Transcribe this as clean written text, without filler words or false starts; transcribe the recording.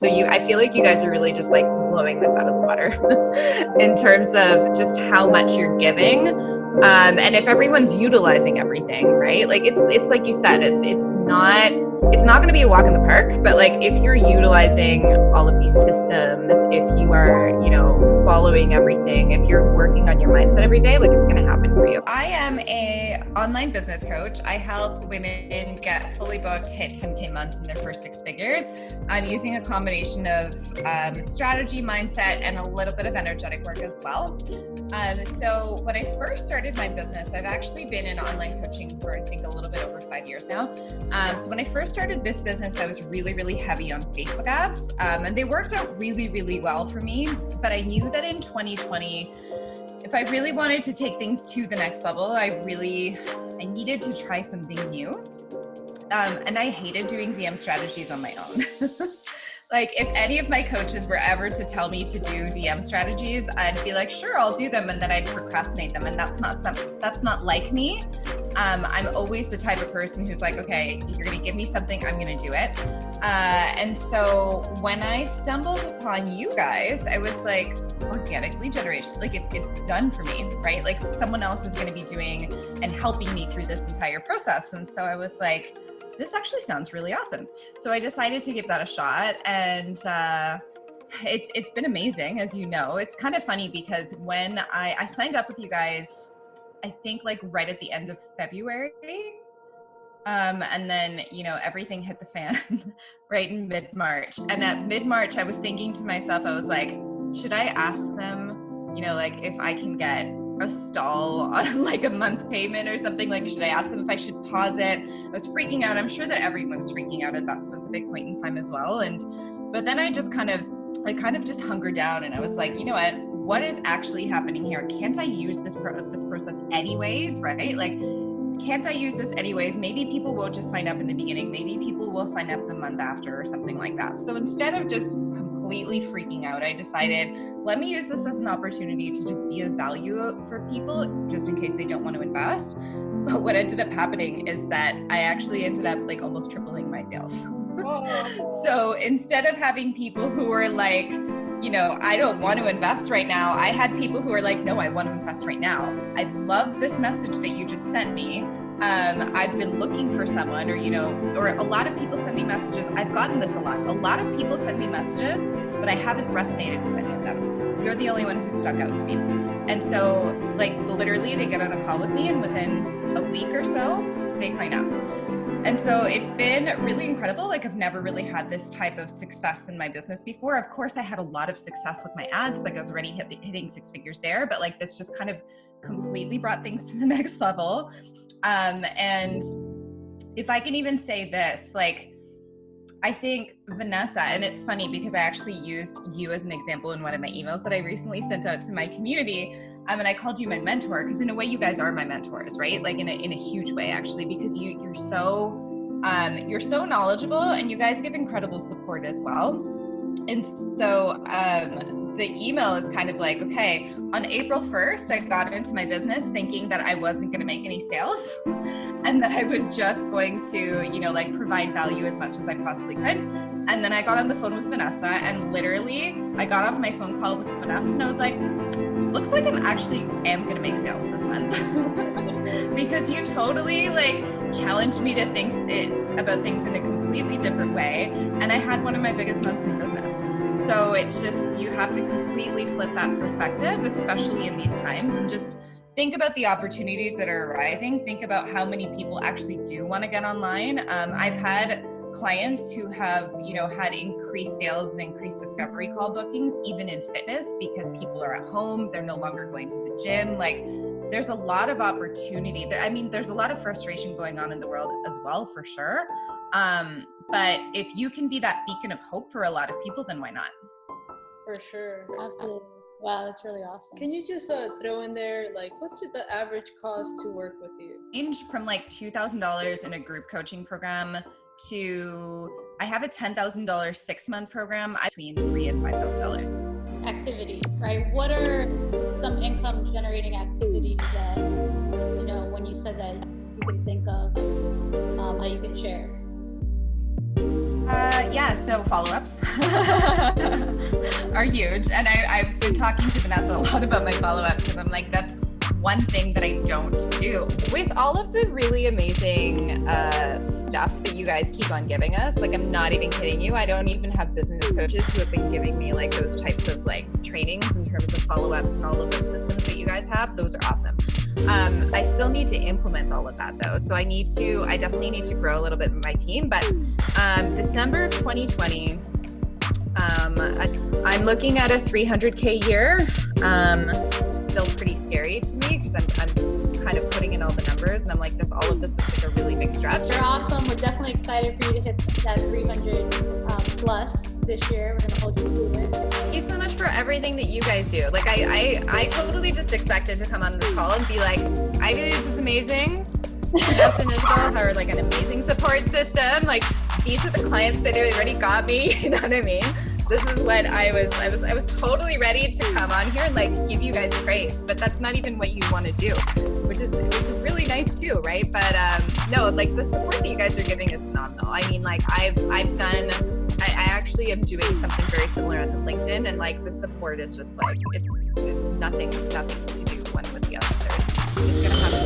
So I feel like you guys are really just like blowing this out of the water in terms of just how much you're giving. And if everyone's utilizing everything, right? Like it's like you said, it's not going to be a walk in the park, but like if you're utilizing all of these systems, if you are, following everything, if you're working on your mindset every day, like it's going to happen for you. I am a online business coach. I help women get fully booked, hit 10K months in their first 6 figures. I'm using a combination of strategy, mindset, and a little bit of energetic work as well. So when I first started my business, I've actually been in online coaching for I think a little bit over 5 years now. So when I first started this business, I was really, really heavy on Facebook ads, and they worked out really, really well for me. But I knew that in 2020, if I really wanted to take things to the next level, I needed to try something new. And I hated doing DM strategies on my own. Like if any of my coaches were ever to tell me to do DM strategies, I'd be like, sure, I'll do them. And then I'd procrastinate them. And that's not like me. I'm always the type of person who's like, okay, you're going to give me something, I'm going to do it. And so when I stumbled upon you guys, I was like, organic lead generation, like it's done for me, right? Like someone else is going to be doing and helping me through this entire process. And so I was like, this actually sounds really awesome. So I decided to give that a shot, and it's been amazing, as you know. It's kind of funny because when I signed up with you guys, I think like right at the end of February, and then everything hit the fan right in mid-March. And at mid-March, I was thinking to myself, I was like, should I ask them, like if I can get a stall on like a month payment or something? Like, should I ask them if I should pause it? I was freaking out. I'm sure that everyone was freaking out at that specific point in time as well. But then I kind of just hungered down, and I was like, you know what is actually happening here? Can't I use this process anyways, right? Like, can't I use this anyways? Maybe people won't just sign up in the beginning. Maybe people will sign up the month after or something like that. So instead of just completely freaking out, I decided, let me use this as an opportunity to just be of value for people, just in case they don't want to invest. But what ended up happening is that I actually ended up like almost tripling my sales. So instead of having people who were like, I don't want to invest right now, I had people who are like, no, I want to invest right now. I love this message that you just sent me. I've been looking for someone, or a lot of people send me messages. I've gotten this a lot. A lot of people send me messages, but I haven't resonated with any of them. You're the only one who stuck out to me. And so like literally they get on a call with me, and within a week or so, they sign up. And so it's been really incredible. Like I've never really had this type of success in my business before. Of course, I had a lot of success with my ads. Like I was already hitting 6 figures there, but like this just kind of completely brought things to the next level. And if I can even say this, like, I think Vanessa, and it's funny because I actually used you as an example in one of my emails that I recently sent out to my community. And I called you my mentor because in a way you guys are my mentors, right? Like in a huge way, actually, because you're so knowledgeable, and you guys give incredible support as well. And so the email is kind of like, okay, on April 1st, I got into my business thinking that I wasn't going to make any sales and that I was just going to, like provide value as much as I possibly could. And then I got on the phone with Vanessa, and literally I got off my phone call with Vanessa, and I was like, looks like I'm going to make sales this month because you totally like challenged me to think about things in a completely different way. And I had one of my biggest months in business. So it's just, you have to completely flip that perspective, especially in these times, and just think about the opportunities that are arising. Think about how many people actually do want to get online. I've had clients who have, had increased sales and increased discovery call bookings, even in fitness, because people are at home, they're no longer going to the gym. Like there's a lot of opportunity there. I mean, there's a lot of frustration going on in the world as well, for sure. But if you can be that beacon of hope for a lot of people, then why not? For sure. Absolutely. Wow, that's really awesome. Can you just throw in there, like, what's the average cost to work with you? Range from like $2,000 in a group coaching program to, I have a $10,000 6-month program between $3,000 and $5,000. Activity, right? What are some income generating activities that, when you said that you can think of that you can share? Yeah, so follow-ups are huge. And I've been talking to Vanessa a lot about my follow-ups, because I'm like, that's one thing that I don't do. With all of the really amazing stuff that you guys keep on giving us, like, I'm not even kidding you, I don't even have business coaches who have been giving me like those types of like trainings in terms of follow-ups and all of those systems that you guys have. Those are awesome. I still need to implement all of that though. So I definitely need to grow a little bit with my team. But December of 2020, I'm looking at a 300K year. Still pretty scary to me, because I'm kind of putting in all the numbers, and I'm like, all of this is like a really big stretch. You're awesome. We're definitely excited for you to hit that 300 plus this year. We're gonna hold you to it. Thank you so much for everything that you guys do. Like, I totally just expected to come on this call and be like, LEADZ is amazing. Vanessa and Isabel are like an amazing support system. Like, these are the clients that already got me. You know what I mean? This is what I was totally ready to come on here and like give you guys praise, but that's not even what you want to do, which is really nice too, right? But no, like, the support that you guys are giving is phenomenal. I mean, like, I actually am doing something very similar on the LinkedIn, and like the support is just like, it's nothing to do one with the other. It's gonna have